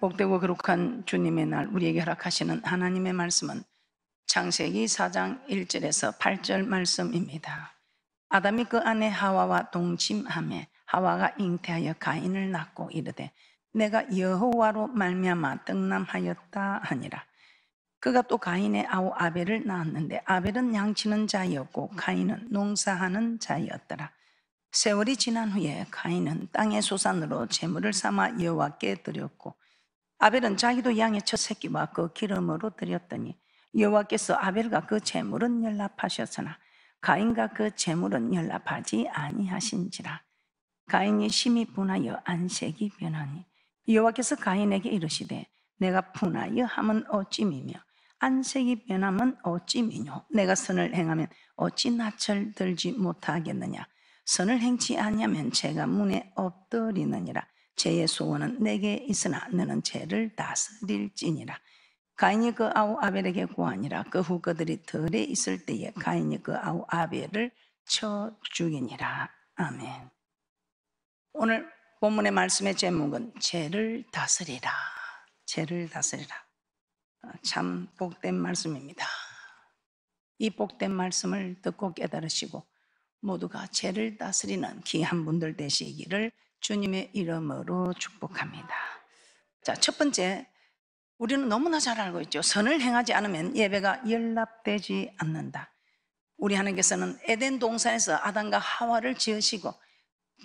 복되고 거룩한 주님의 날 우리에게 허락하시는 하나님의 말씀은 창세기 4장 1절에서 8절 말씀입니다. 아담이 그 아내 하와와 동침하매 하와가 잉태하여 가인을 낳고 이르되 내가 여호와로 말미암아 떡남하였다 하니라. 그가 또 가인의 아우 아벨을 낳았는데 아벨은 양치는 자였고 가인은 농사하는 자였더라. 세월이 지난 후에 가인은 땅의 소산으로 제물을 삼아 여호와께 드렸고 아벨은 자기도 양의 첫 새끼와 그 기름으로 드렸더니 여호와께서 아벨과 그 제물은 연락하셨으나 가인과 그 제물은 연락하지 아니하신지라. 가인이 심히 분하여 안색이 변하니 여호와께서 가인에게 이르시되 내가 분하여 함은 어찌미며 안색이 변함은 어찌미뇨. 내가 선을 행하면 어찌 낯을 들지 못하겠느냐. 선을 행치 아니하면 죄가 문에 엎드리느니라. 죄의 소원은 내게 있으나 너는 죄를 다스릴지니라. 가인이 그 아우 아벨에게 구하니라. 그 후 그들이 들에 있을 때에 가인이 그 아우 아벨을 쳐 죽이니라. 아멘. 오늘 본문의 말씀의 제목은 죄를 다스리라. 죄를 다스리라. 참 복된 말씀입니다. 이 복된 말씀을 듣고 깨달으시고 모두가 죄를 다스리는 귀한 분들 되시기를 주님의 이름으로 축복합니다. 자, 첫 번째, 우리는 너무나 잘 알고 있죠. 선을 행하지 않으면 예배가 연락되지 않는다. 우리 하나님께서는 에덴 동산에서 아담과 하와를 지으시고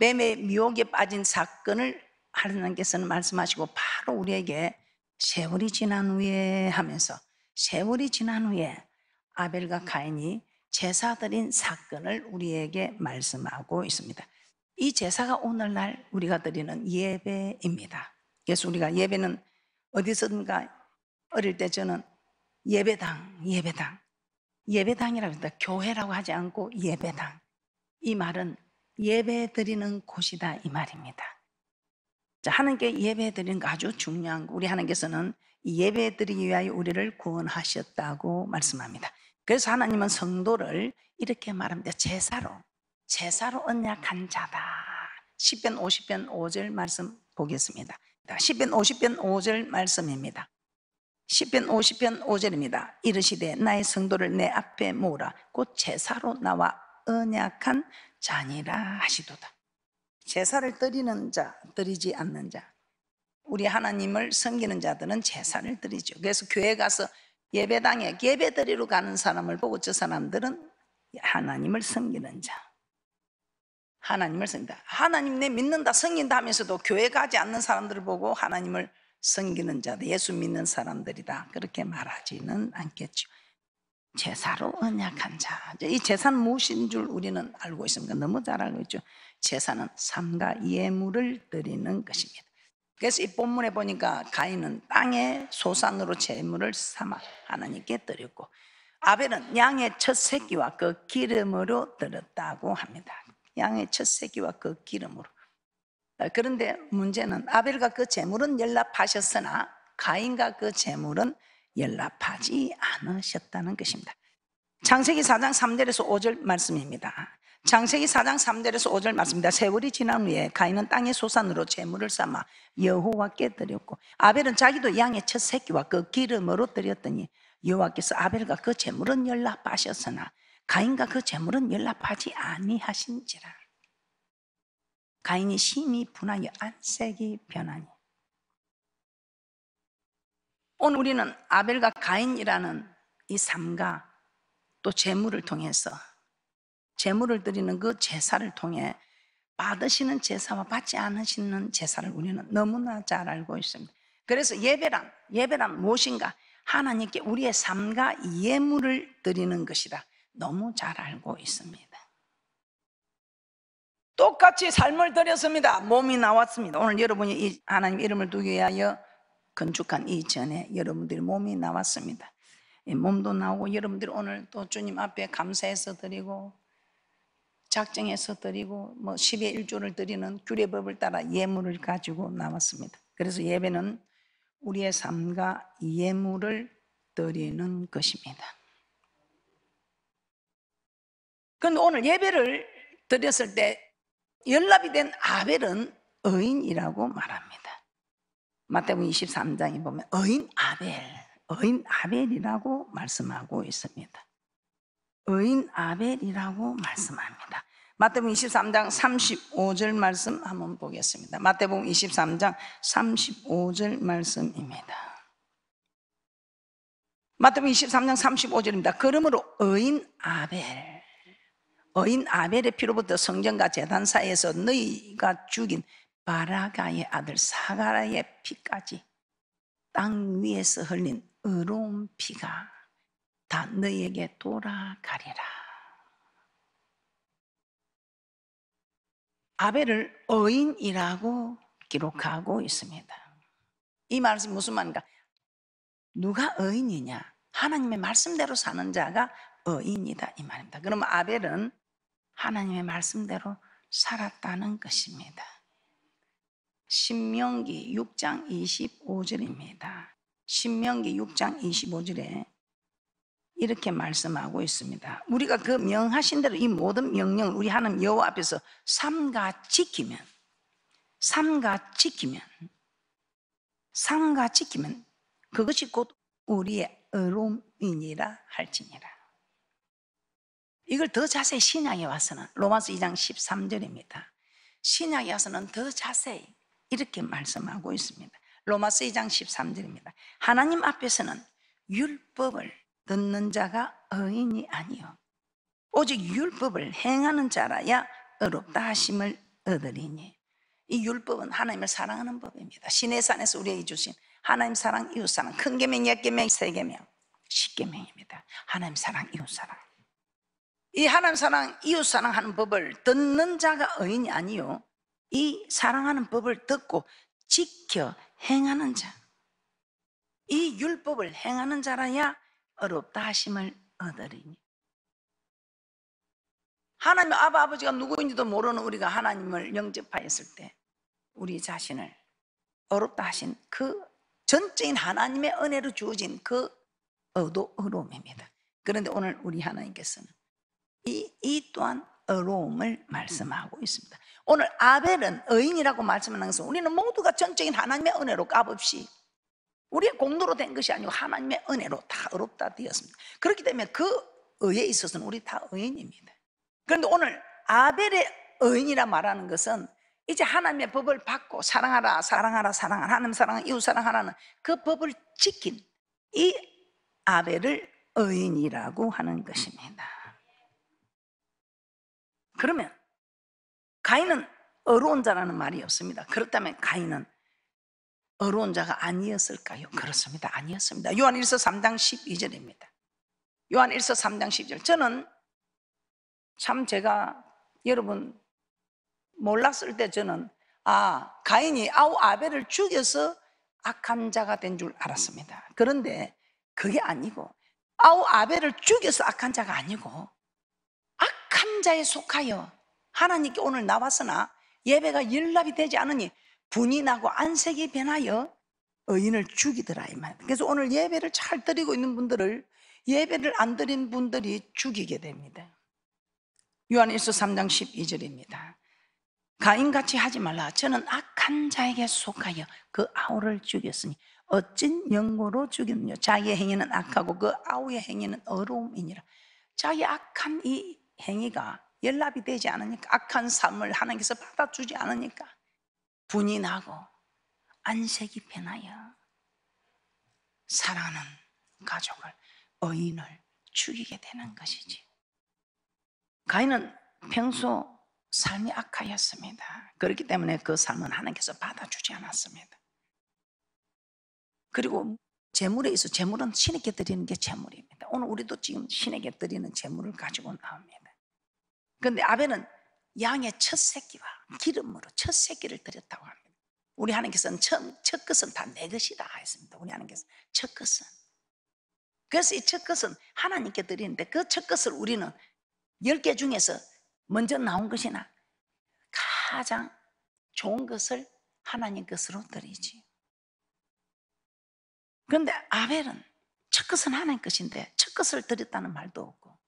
뱀의 미혹에 빠진 사건을 하나님께서는 말씀하시고 바로 우리에게 세월이 지난 후에 하면서 세월이 지난 후에 아벨과 가인이 제사 드린 사건을 우리에게 말씀하고 있습니다. 이 제사가 오늘날 우리가 드리는 예배입니다. 그래서 우리가 예배는 어디서든가 어릴 때 저는 예배당이라고 합니다. 교회라고 하지 않고 예배당. 이 말은 예배 드리는 곳이다 이 말입니다. 자, 하나님께 예배 드리는 거 아주 중요한 거. 우리 하나님께서는 예배 드리기 위하여 우리를 구원하셨다고 말씀합니다. 그래서 하나님은 성도를 이렇게 말합니다. 제사로 언약한 자다. 시편 50편 5절 말씀 보겠습니다. 시편 50편 5절 말씀입니다. 시편 50편 5절입니다. 이르시되 나의 성도를 내 앞에 모으라. 곧 제사로 나와 언약한 자니라 하시도다. 제사를 드리는 자, 드리지 않는 자. 우리 하나님을 섬기는 자들은 제사를 드리죠. 그래서 교회 가서 예배당에 예배 드리러 가는 사람을 보고 저 사람들은 하나님을 섬기는 자. 하나님을 섬긴다. 하나님 내 믿는다, 섬긴다 하면서도 교회 가지 않는 사람들을 보고 하나님을 섬기는 자들, 예수 믿는 사람들이다. 그렇게 말하지는 않겠죠. 제사로 언약한 자. 이 제사는 무엇인 줄 우리는 알고 있습니다. 너무 잘 알고 있죠. 제사는 삼가 예물을 드리는 것입니다. 그래서 이 본문에 보니까 가인은 땅의 소산으로 제물을 삼아 하나님께 드렸고 아벨은 양의 첫 새끼와 그 기름으로 드렸다고 합니다. 양의 첫 새끼와 그 기름으로. 그런데 문제는 아벨과 그 제물은 연락하셨으나 가인과 그 제물은 연락하지 않으셨다는 것입니다. 창세기 4장 3절에서 5절 말씀입니다. 창세기 4장 3절에서 5절 말씀입니다. 세월이 지난 후에 가인은 땅의 소산으로 제물을 삼아 여호와께 드렸고 아벨은 자기도 양의 첫 새끼와 그 기름으로 드렸더니 여호와께서 아벨과 그 제물은 연락하셨으나 가인과 그 제물은 연락하지 아니하신지라. 가인이 심히 분하여 안색이 변하니. 오늘 우리는 아벨과 가인이라는 이 삶과 또 제물을 통해서 제물을 드리는 그 제사를 통해 받으시는 제사와 받지 않으시는 제사를 우리는 너무나 잘 알고 있습니다. 그래서 예배란 무엇인가? 하나님께 우리의 삶과 예물을 드리는 것이라 너무 잘 알고 있습니다. 똑같이 삶을 드렸습니다. 몸이 나왔습니다. 오늘 여러분이 이 하나님 이름을 두기 위하여 건축한 이 전에 여러분들이 몸이 나왔습니다. 몸도 나오고 여러분들이 오늘 또 주님 앞에 감사해서 드리고 작정해서 드리고 뭐 10의 1조를 드리는 규례법을 따라 예물을 가지고 나왔습니다. 그래서 예배는 우리의 삶과 예물을 드리는 것입니다. 그런데 오늘 예배를 드렸을 때 연락이 된 아벨은 의인이라고 말합니다. 마태복음 23장에 보면 의인 아벨이라고 말씀하고 있습니다. 의인 아벨이라고 말씀합니다. 마태복음 23장 35절 말씀 한번 보겠습니다. 마태복음 23장 35절 말씀입니다. 마태복음 23장 35절입니다. 그러므로 의인 아벨의 피로부터 성전과 제단 사이에서 너희가 죽인 바라가의 아들 사가라의 피까지 땅 위에서 흘린 의로운 피가 다 너희에게 돌아가리라. 아벨을 의인이라고 기록하고 있습니다. 이 말씀이 무슨 말인가? 누가 의인이냐? 하나님의 말씀대로 사는 자가 의인이다 이 말입니다. 그러면 아벨은 하나님의 말씀대로 살았다는 것입니다. 신명기 6장 25절입니다. 신명기 6장 25절에 이렇게 말씀하고 있습니다. 우리가 그 명하신 대로 이 모든 명령을 우리 하나님 여호와 앞에서 삼가 지키면 그것이 곧 우리의 의로움이니라 할지니라. 이걸 더 자세히 신약에 와서는 로마서 2장 13절입니다. 신약에 와서는 더 자세히 이렇게 말씀하고 있습니다. 로마서 2장 13절입니다. 하나님 앞에서는 율법을 듣는 자가 의인이 아니요 오직 율법을 행하는 자라야 의롭다 하심을 얻으리니. 이 율법은 하나님을 사랑하는 법입니다. 시내산에서 우리에게 주신 하나님 사랑, 이웃 사랑, 큰 계명, 옛계명, 새계명, 십계명입니다. 하나님 사랑, 이웃 사랑. 이 하나님 사랑, 이웃 사랑하는 법을 듣는 자가 의인이 아니요 이 사랑하는 법을 듣고 지켜 행하는 자, 이 율법을 행하는 자라야 의롭다 하심을 얻으리니. 하나님 아버지가 누구인지도 모르는 우리가 하나님을 영접하였을 때 우리 자신을 의롭다 하신 그 전적인 하나님의 은혜로 주어진 그 의로움입니다. 그런데 오늘 우리 하나님께서는 이 또한 의로움을 말씀하고 있습니다. 오늘 아벨은 의인이라고 말씀하는 것은 우리는 모두가 전적인 하나님의 은혜로 값없이 우리의 공로로 된 것이 아니고 하나님의 은혜로 다 의롭다 되었습니다. 그렇기 때문에 그 의에 있어서는 우리 다 의인입니다. 그런데 오늘 아벨의 의인이라 말하는 것은 이제 하나님의 법을 받고 사랑하라 하나님 사랑, 이웃 사랑하라는 그 법을 지킨 이 아벨을 의인이라고 하는 것입니다. 그러면 가인은 의로운 자라는 말이 없습니다. 그렇다면 가인은 의로운 자가 아니었을까요? 그렇습니다. 아니었습니다. 요한일서 3장 12절입니다. 요한일서 3장 12절. 저는 참 제가 여러분 몰랐을 때 저는 가인이 아벨을 죽여서 악한 자가 된 줄 알았습니다. 그런데 그게 아니고 아벨을 죽여서 악한 자가 아니고 악한 자에 속하여 하나님께 오늘 나왔으나 예배가 연락이 되지 않으니 분이 나고 안색이 변하여 의인을 죽이더라 이 말. 그래서 오늘 예배를 잘 드리고 있는 분들을 예배를 안 드린 분들이 죽이게 됩니다. 요한일서 3장 12절입니다. 가인같이 하지 말라. 저는 악한 자에게 속하여 그 아우를 죽였으니 어찐 영고로 죽였느냐. 자기의 행위는 악하고 그 아우의 행위는 의로움이니라. 자기 악한 이 행위가 연락이 되지 않으니까, 악한 삶을 하나님께서 받아주지 않으니까 분이 나고 안색이 변하여 사랑하는 가족을, 의인을 죽이게 되는 것이지. 가인은 평소 삶이 악하였습니다. 그렇기 때문에 그 삶은 하나님께서 받아주지 않았습니다. 그리고 제물에 있어 제물은 신에게 드리는 게 제물입니다. 오늘 우리도 지금 신에게 드리는 제물을 가지고 나옵니다. 그런데 아벨은 양의 첫 새끼와 기름으로 첫 새끼를 드렸다고 합니다. 우리 하나님께서는 첫 것은 다 내 것이다 했습니다. 우리 하나님께서 첫 것은. 그래서 이 첫 것은 하나님께 드리는데 그 첫 것을 우리는 10개 중에서 먼저 나온 것이나 가장 좋은 것을 하나님 것으로 드리지. 그런데 아벨은 첫 것은 하나님 것인데 첫 것을 드렸다는 말도 없고,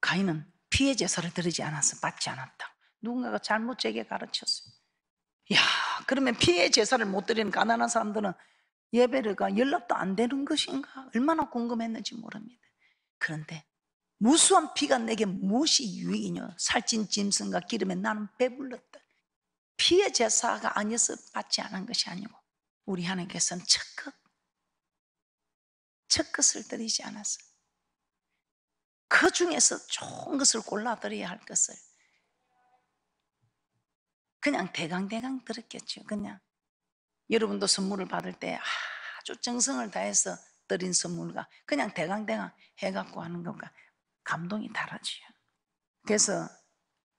가인은 피해 제사를 드리지 않아서 받지 않았다. 누군가가 잘못 제게 가르쳤어요. 야, 그러면 피해 제사를 못 드리는 가난한 사람들은 예배가 연락도 안 되는 것인가? 얼마나 궁금했는지 모릅니다. 그런데 무수한 피가 내게 무엇이 유익이냐? 살찐 짐승과 기름에 나는 배불렀다. 피해 제사가 아니어서 받지 않은 것이 아니고 우리 하나님께서는 첫 것을 드리지 않았어. 그 중에서 좋은 것을 골라 드려야 할 것을 그냥 대강대강 드렸겠죠. 그냥 여러분도 선물을 받을 때 아주 정성을 다해서 드린 선물과 그냥 대강대강 해갖고 하는 것과 감동이 다르지요. 그래서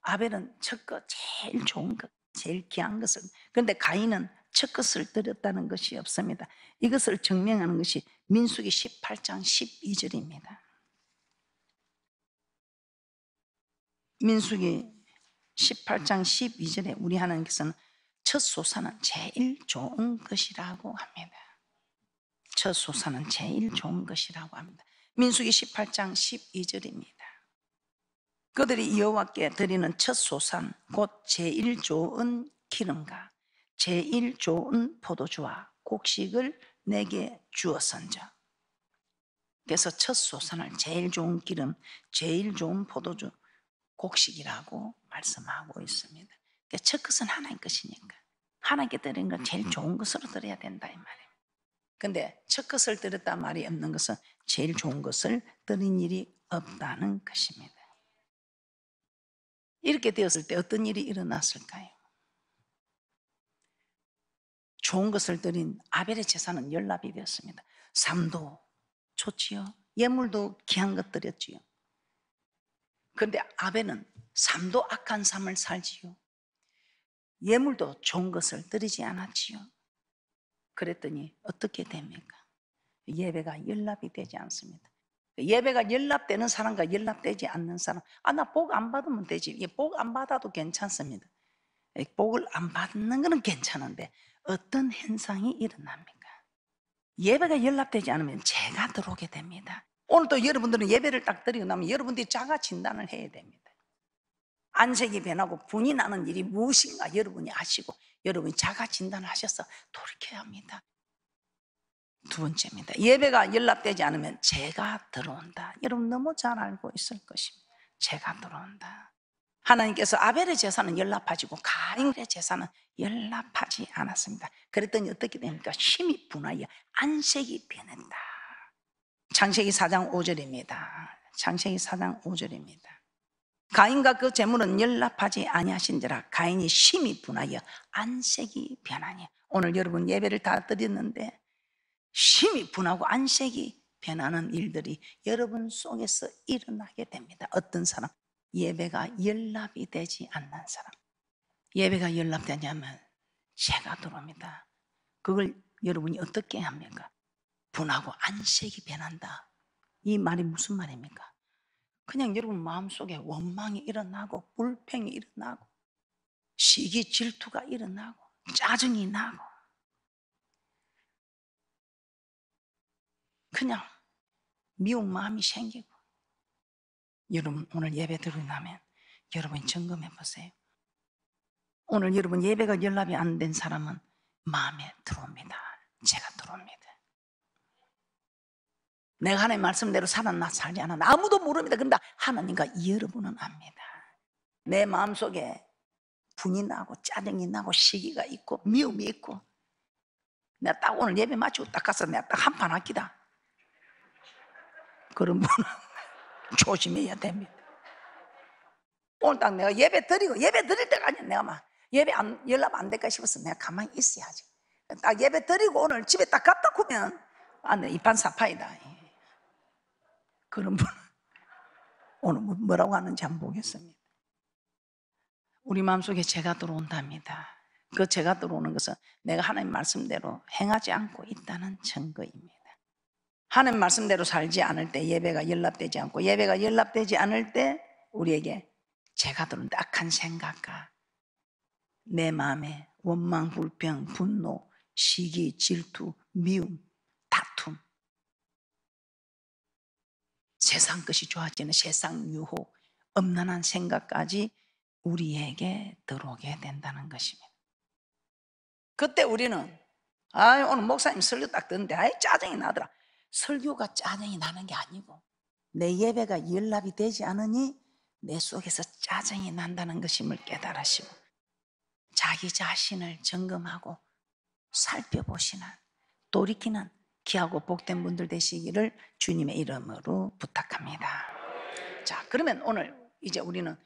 아벨은 첫 것, 제일 좋은 것, 제일 귀한 것을, 그런데 가인은 첫 것을 드렸다는 것이 없습니다. 이것을 증명하는 것이 민수기 18장 12절입니다. 민수기 18장 12절에 우리 하나님께서는 첫 소사는 제일 좋은 것이라고 합니다. 첫 소사는 제일 좋은 것이라고 합니다. 민수기 18장 12절입니다. 그들이 여호와께 드리는 첫 소산 곧 제일 좋은 기름과 제일 좋은 포도주와 곡식을 내게 주었은즉. 그래서 첫 소산을 제일 좋은 기름, 제일 좋은 포도주, 곡식이라고 말씀하고 있습니다. 그러니까 첫 것은 하나님 것이니까 하나님께 드리는 건 제일 좋은 것으로 드려야 된다 이 말이에요. 근데 첫 것을 드렸다 말이 없는 것은 제일 좋은 것을 드린 일이 없다는 것입니다. 이렇게 되었을 때 어떤 일이 일어났을까요? 좋은 것을 드린 아벨의 제사는 연납이 되었습니다. 삶도 좋지요. 예물도 귀한 것 드렸지요. 그런데 아벨은 삶도 악한 삶을 살지요. 예물도 좋은 것을 드리지 않았지요. 그랬더니 어떻게 됩니까? 예배가 연납이 되지 않습니다. 예배가 연납되는 사람과 연납되지 않는 사람, 나 복 안 받으면 되지. 복 안 받아도 괜찮습니다. 복을 안 받는 것은 괜찮은데 어떤 현상이 일어납니까? 예배가 연락되지 않으면 죄가 들어오게 됩니다. 오늘도 여러분들은 예배를 딱 드리고 나면 여러분들이 자가 진단을 해야 됩니다. 안색이 변하고 분이 나는 일이 무엇인가 여러분이 아시고 여러분이 자가 진단을 하셔서 돌이켜야 합니다. 두 번째입니다. 예배가 연락되지 않으면 죄가 들어온다. 여러분 너무 잘 알고 있을 것입니다. 죄가 들어온다. 하나님께서 아벨의 제사는 연락하시고 가인의 제사는 연락하지 않았습니다. 그랬더니 어떻게 됩니까? 힘이 분하여 안색이 변했다. 창세기 4장 5절입니다. 창세기 4장 5절입니다. 가인과 그 제물은 연락하지 아니하신지라 가인이 심히 분하여 안색이 변하니. 오늘 여러분 예배를 다 드렸는데 심히 분하고 안색이 변하는 일들이 여러분 속에서 일어나게 됩니다. 어떤 사람? 예배가 연락이 되지 않는 사람. 예배가 연락되냐면 죄가 들어옵니다. 그걸 여러분이 어떻게 합니까? 분하고 안색이 변한다. 이 말이 무슨 말입니까? 그냥 여러분 마음속에 원망이 일어나고 불평이 일어나고 시기 질투가 일어나고 짜증이 나고 그냥 미운 마음이 생기고. 여러분 오늘 예배 드리고 나면 여러분이 점검해 보세요. 오늘 여러분 예배가 연락이 안 된 사람은 마음에 들어옵니다. 죄가 들어옵니다. 내가 하나님 말씀대로 살았나 살지 않았나 아무도 모릅니다. 그런데 하나님과 여러분은 압니다. 내 마음속에 분이 나고 짜증이 나고 시기가 있고 미움이 있고 내가 딱 오늘 예배 마치고 딱 가서 내가 딱 한판 할기다. 그런 분은 조심해야 됩니다. 오늘 딱 내가 예배 드릴 때까지 내가 막 예배 연락 안 될까 싶어서 내가 가만히 있어야지. 딱 예배 드리고 오늘 집에 딱 갔다 오면 내 이판사파이다. 그런 분은 오늘 뭐라고 하는지 한번 보겠습니다. 우리 마음속에 죄가 들어온답니다. 그 죄가 들어오는 것은 내가 하나님 말씀대로 행하지 않고 있다는 증거입니다. 하나님 말씀대로 살지 않을 때 예배가 연락되지 않고 예배가 연락되지 않을 때 우리에게 죄가 들어온다. 악한 생각과 내 마음에 원망, 불평, 분노, 시기, 질투, 미움, 다툼, 세상 것이 좋아지는 세상 유혹, 엄난한 생각까지 우리에게 들어오게 된다는 것입니다. 그때 우리는 오늘 목사님 설교 딱 듣는데 짜증이 나더라. 설교가 짜증이 나는 게 아니고 내 예배가 연락이 되지 않으니 내 속에서 짜증이 난다는 것임을 깨달으시고 자기 자신을 점검하고 살펴보시는, 돌이키는 귀하고 복된 분들 되시기를 주님의 이름으로 부탁합니다. 자, 그러면 오늘 이제 우리는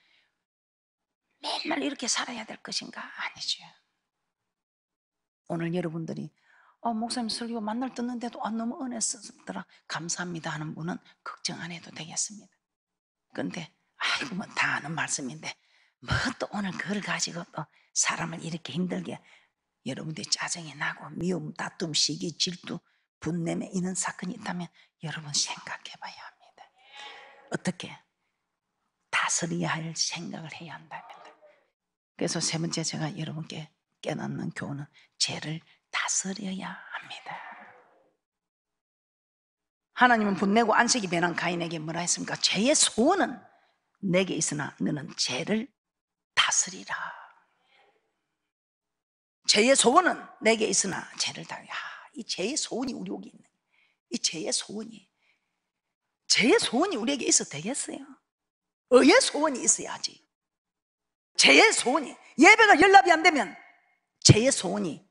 맨날 이렇게 살아야 될 것인가? 아니죠. 오늘 여러분들이 목사님 설교 만날 듣는데도 너무 은혜 쓰더라, 감사합니다 하는 분은 걱정 안 해도 되겠습니다. 그런데 뭐 다 아는 말씀인데 뭐 또 오늘 그걸 가지고 또 사람을 이렇게 힘들게, 여러분들이 짜증이 나고 미움, 다툼, 시기, 질투, 분냄에 이런 사건이 있다면 여러분 생각해 봐야 합니다. 어떻게 다스려야 할 생각을 해야 한답니다. 그래서 세 번째 제가 여러분께 깨닫는 교훈은 죄를 다스려야 합니다. 하나님은 분내고 안색이 변한 가인에게 뭐라 했습니까? 죄의 소원은 내게 있으나 너는 죄를 다스리라. 죄의 소원은 내게 있으나 죄를 다스리라. 이 죄의 소원이 우리 속에 있는, 이 죄의 소원이 우리에게 있어도 되겠어요? 의의 소원이 있어야지. 죄의 소원이, 예배가 연락이 안 되면 죄의 소원이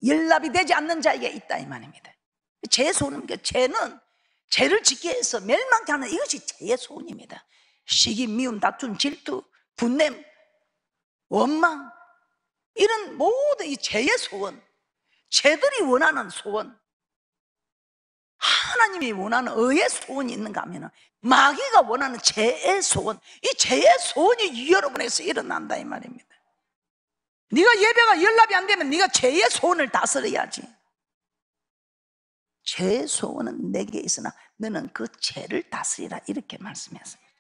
연락이 되지 않는 자에게 있다 이 말입니다. 죄의 소원은, 죄는 죄를 짓게 해서 멸망케 하는 이것이 죄의 소원입니다. 시기, 미움, 다툼, 질투, 분냄, 원망, 이런 모든 이 죄의 소원, 죄들이 원하는 소원, 하나님이 원하는 의의 소원이 있는가 하면 마귀가 원하는 죄의 소원, 이 죄의 소원이 여러분에서 일어난다 이 말입니다. 네가 예배가 연락이 안 되면 네가 죄의 소원을 다스려야지. 죄의 소원은 내게 있으나 너는 그 죄를 다스리라, 이렇게 말씀했습니다.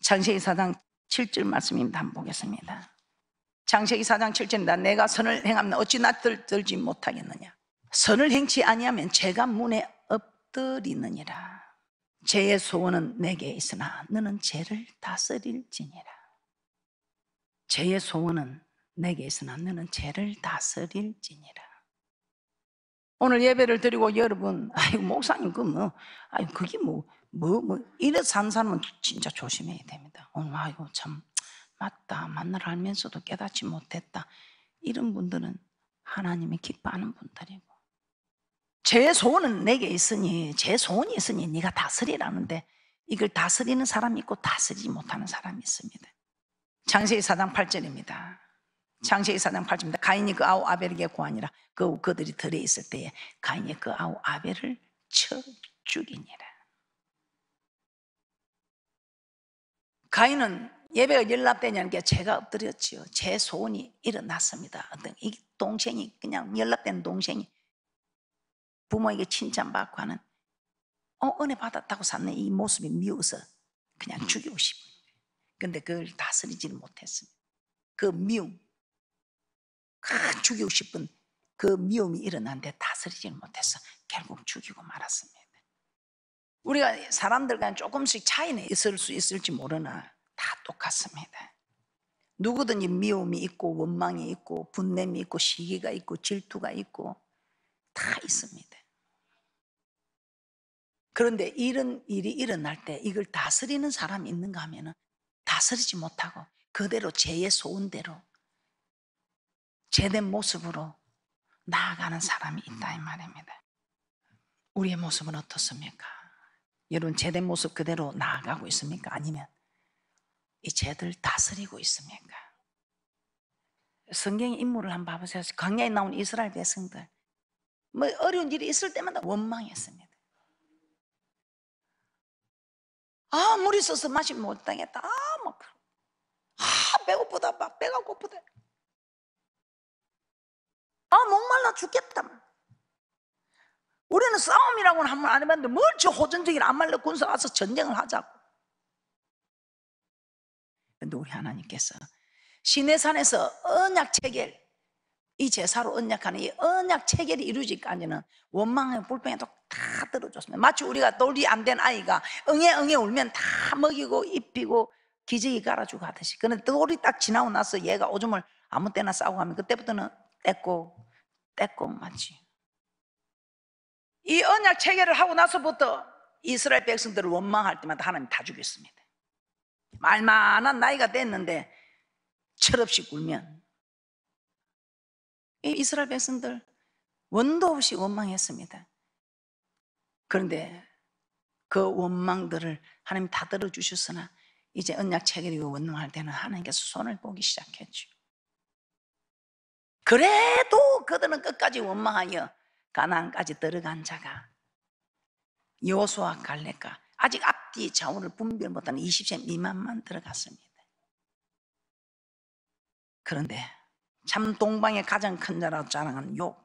창세기 4장 7절 말씀입니다. 한번 보겠습니다. 창세기 4장 7절입니다. 내가 선을 행하면 어찌 낯을 들지 못하겠느냐. 선을 행치 아니하면 죄가 문에 엎드리느니라. 죄의 소원은 내게 있으나 너는 죄를 다스릴지니라. 죄의 소원은 내게 있으나 너는 죄를 다스릴지니라. 오늘 예배를 드리고 여러분, 목사님 그게 이래 산 사람은 진짜 조심해야 됩니다. 오늘 참 맞다, 만나러 알면서도 깨닫지 못했다, 이런 분들은 하나님이 기뻐하는 분들이고, 제 소원은 내게 있으니, 제 소원이 있으니 네가 다스리라는데 이걸 다스리는 사람이 있고 다스리지 못하는 사람이 있습니다. 창세기 4장 8절입니다. 창세기 4장 8절입니다. 가인이 그 아우 아벨에게 고하니라. 그들이 들에 있을 때에 가인이 그 아우 아벨을 쳐 죽이니라. 가인은 예배가 연락되냐는 게 죄가 엎드렸지요. 제 소원이 일어났습니다. 어떤 이 동생이, 그냥 연락된 동생이 부모에게 칭찬받고 하는 은혜 받았다고 사는 이 모습이 미워서 그냥 죽이고 싶은, 근데 그걸 다스리지를 못했습니다. 그 미움, 죽이고 싶은 그 미움이 일어났는데 다스리지를 못해서 결국 죽이고 말았습니다. 우리가 사람들과 조금씩 차이는 있을 수 있을지 모르나 다 똑같습니다. 누구든지 미움이 있고 원망이 있고 분냄이 있고 시기가 있고 질투가 있고 다 있습니다. 그런데 이런 일이 일어날 때 이걸 다스리는 사람이 있는가 하면 다스리지 못하고 그대로 죄의 소원대로 죄된 모습으로 나아가는 사람이 있다 이 말입니다. 우리의 모습은 어떻습니까? 여러분, 죄된 모습 그대로 나아가고 있습니까? 아니면 이 죄들 다스리고 있습니까? 성경의 인물을 한번 봐보세요. 광야에 나온 이스라엘 백성들, 어려운 일이 있을 때마다 원망했습니다. 물이 있어서 마시면 못 당했다. 배고프다. 배가 고프다. 목말라 죽겠다. 우리는 싸움이라고는 한 번 안 해봤는데 뭘 저 호전적인 아말렉 군사 와서 전쟁을 하자고. 그런데 우리 하나님께서 시내산에서 언약 체결, 이 제사로 언약하는 이 언약 체결이 이루어지기까지는 원망의 불평에도 다 들어줬습니다. 마치 우리가 돌이 안 된 아이가 응애 울면 다 먹이고 입히고 기저귀 갈아주고 하듯이. 그런데 돌이 딱 지나고 나서 얘가 오줌을 아무 때나 싸고 하면 그때부터는 뗐고 떼꼼맞지. 이 언약 체결을 하고 나서부터 이스라엘 백성들을 원망할 때마다 하나님 다 죽였습니다. 말만한 나이가 됐는데 철없이 굴면 이 이스라엘 백성들 원도 없이 원망했습니다. 그런데 그 원망들을 하나님 다 들어주셨으나 이제 언약 체결이고 원망할 때는 하나님께서 손을 보기 시작했죠. 그래도 그들은 끝까지 원망하여 가나안까지 들어간 자가 여호수아 갈렙과 아직 앞뒤 좌우를 분별 못하는 20세 미만만 들어갔습니다. 그런데 참 동방의 가장 큰 자라고 자랑하는 욥,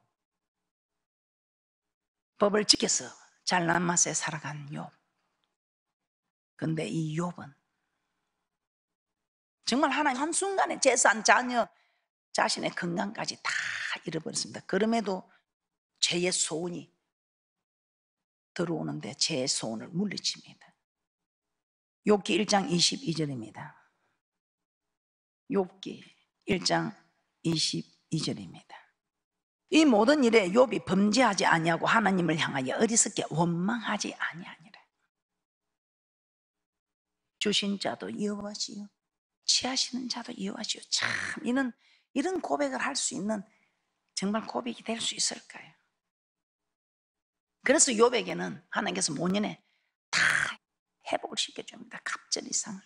법을 지켜서 잘난 맛에 살아간 욥. 그런데 이 욥은 정말 하나님 한순간에 재산, 자녀, 자신의 건강까지 다 잃어버렸습니다. 그럼에도 죄의 소원이 들어오는데 죄의 소원을 물리칩니다. 욥기 1장 22절입니다. 욥기 1장 22절입니다. 이 모든 일에 욥이 범죄하지 아니하고 하나님을 향하여 어리석게 원망하지 아니하니라. 주신 자도 여호와시요 취하시는 자도 여호와시요. 참 이런 고백을 할 수 있는 정말 고백이 될 수 있을까요? 그래서 욥에게는 하나님께서 모년에 다 회복을 시켜줍니다. 갑절 이상을.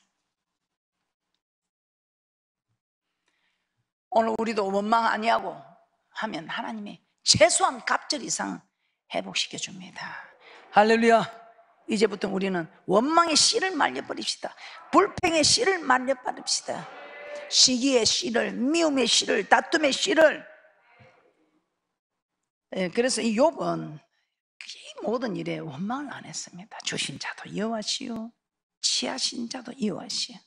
오늘 우리도 원망 아니하고 하면 하나님이 최소한 갑절 이상 회복시켜줍니다. 할렐루야. 이제부터 우리는 원망의 씨를 말려버립시다. 불평의 씨를 말려버립시다. 시기의 씨를, 미움의 씨를, 다툼의 씨를. 그래서 이 욥은 이 모든 일에 원망을 안 했습니다. 주신 자도 여호와시요 취하신 자도 여호와시요.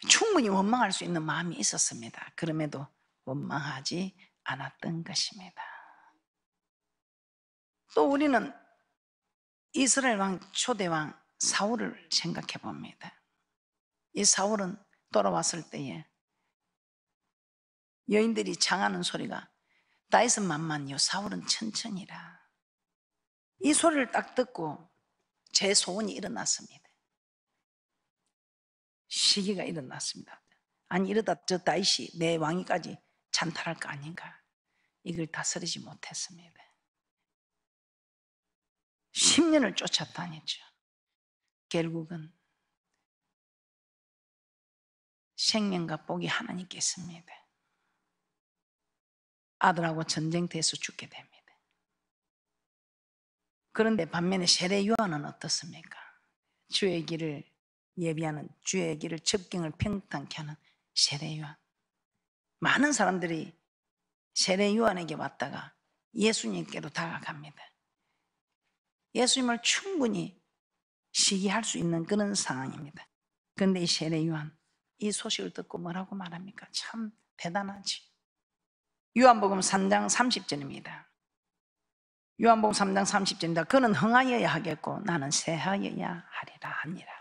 충분히 원망할 수 있는 마음이 있었습니다. 그럼에도 원망하지 않았던 것입니다. 또 우리는 이스라엘 왕 초대왕 사울을 생각해 봅니다. 이 사울은 돌아왔을 때에 여인들이 장하는 소리가 다윗은 만만요 사울은 천천히라. 이 소리를 딱 듣고 제 소원이 일어났습니다. 시기가 일어났습니다. 아니 이러다 저 다윗이 내 왕위까지 찬탈할 거 아닌가. 이걸 다스리지 못했습니다. 10년을 쫓아다녔죠. 결국은 생명과 복이 하나님께 있습니다. 아들하고 전쟁터에서 죽게 됩니다. 그런데 반면에 세례 요한은 어떻습니까? 주의 길을 예비하는, 주의 길을 적경을 평탄케 하는 세례 요한. 많은 사람들이 세례 요한에게 왔다가 예수님께로 다가갑니다. 예수님을 충분히 시기할 수 있는 그런 상황입니다. 그런데 이 세례 요한 이 소식을 듣고 뭐라고 말합니까? 참 대단하지. 요한복음 3장 30절입니다. 요한복음 3장 30절입니다. 그는 흥하여야 하겠고 나는 쇠하여야 하리라 하니라.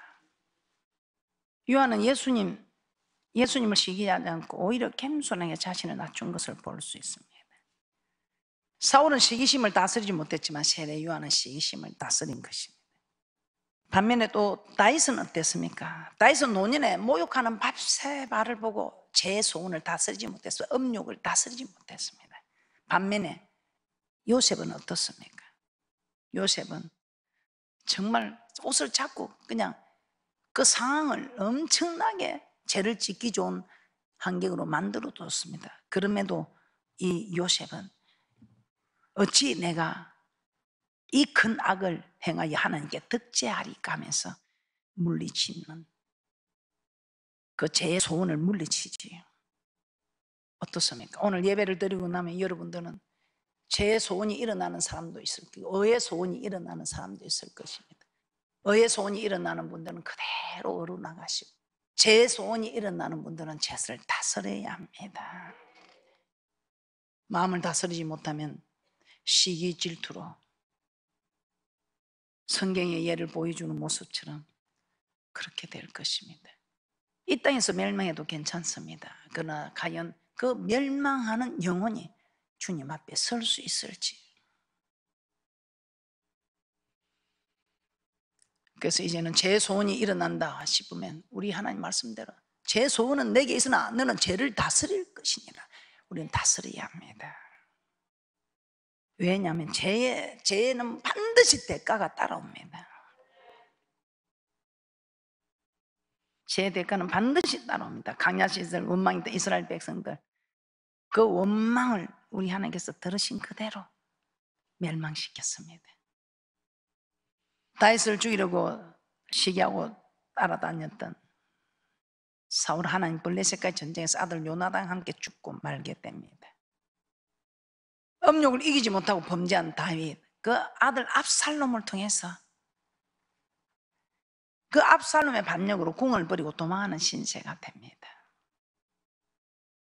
요한은 예수님을 시기하지 않고 오히려 겸손하게 자신을 낮춘 것을 볼 수 있습니다. 사울은 시기심을 다스리지 못했지만 세례 요한은 시기심을 다스린 것입니다. 반면에 또 다윗은 어땠습니까? 다윗은 노년에 모욕하는 밧세바를 보고 제 소원을 다스리지 못했어요. 음욕을 다스리지 못했습니다. 반면에 요셉은 어떻습니까? 요셉은 정말 옷을 잡고 그냥 그 상황을 엄청나게 죄를 짓기 좋은 환경으로 만들어 뒀습니다. 그럼에도 이 요셉은 어찌 내가 이 큰 악을 행하여 하나님께 득죄하리까 하면서 물리치는 그 죄의 소원을 물리치지. 어떻습니까? 오늘 예배를 드리고 나면 여러분들은 죄의 소원이 일어나는 사람도 있을 거고 의의 소원이 일어나는 사람도 있을 것입니다. 의의 소원이 일어나는 분들은 그대로 어루나가시고 죄의 소원이 일어나는 분들은 죄를 다스려야 합니다. 마음을 다스리지 못하면 시기 질투로 성경의 예를 보여주는 모습처럼 그렇게 될 것입니다. 이 땅에서 멸망해도 괜찮습니다. 그러나 과연 그 멸망하는 영혼이 주님 앞에 설 수 있을지. 그래서 이제는 제 소원이 일어난다 싶으면 우리 하나님 말씀대로 제 소원은 내게 있으나 너는 죄를 다스릴 것이니라. 우리는 다스려야 합니다. 왜냐하면 죄는 반드시 대가가 따라옵니다. 죄의 대가는 반드시 따라옵니다. 광야 시절 원망했던 이스라엘 백성들, 그 원망을 우리 하나님께서 들으신 그대로 멸망시켰습니다. 다윗을 죽이려고 시기하고 따라다녔던 사울, 하나님 블레셋과의 전쟁에서 아들 요나단과 함께 죽고 말게 됩니다. 음욕을 이기지 못하고 범죄한 다윗, 그 아들 압살롬을 통해서 그 압살롬의 반역으로 궁을 버리고 도망하는 신세가 됩니다.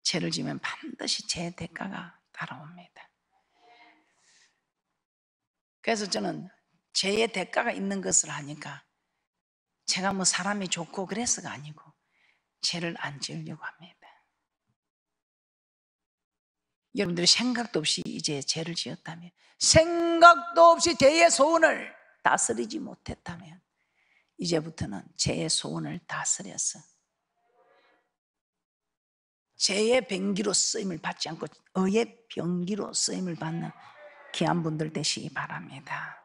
죄를 지으면 반드시 죄의 대가가 따라옵니다. 그래서 저는 죄의 대가가 있는 것을 하니까 제가 뭐 사람이 좋고 그래서가 아니고 죄를 안 지으려고 합니다. 여러분들이 생각도 없이 이제 죄를 지었다면, 생각도 없이 죄의 소원을 다스리지 못했다면 이제부터는 죄의 소원을 다스려서 죄의 병기로 쓰임을 받지 않고 의의 병기로 쓰임을 받는 귀한 분들 되시기 바랍니다.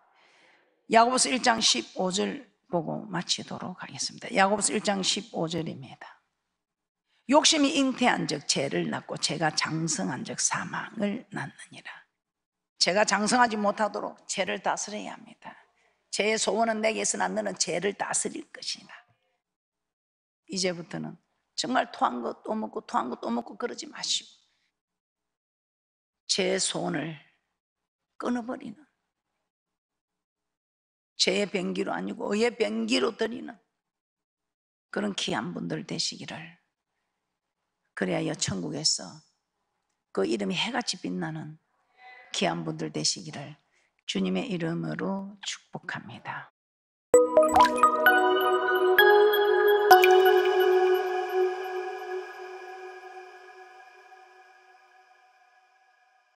야고보서 1장 15절 보고 마치도록 하겠습니다. 야고보서 1장 15절입니다. 욕심이 잉태한 즉 죄를 낳고 죄가 장성한 즉 사망을 낳느니라. 죄가 장성하지 못하도록 죄를 다스려야 합니다. 죄의 소원은 내게 있으나 너는 죄를 다스릴 것이다. 이제부터는 정말 토한 거 또 먹고 토한 거 또 먹고 그러지 마시고 죄의 소원을 끊어버리는, 죄의 병기로 아니고 의의 병기로 드리는 그런 귀한 분들 되시기를, 그래야 천국에서 그 이름이 해같이 빛나는 귀한 분들 되시기를 주님의 이름으로 축복합니다.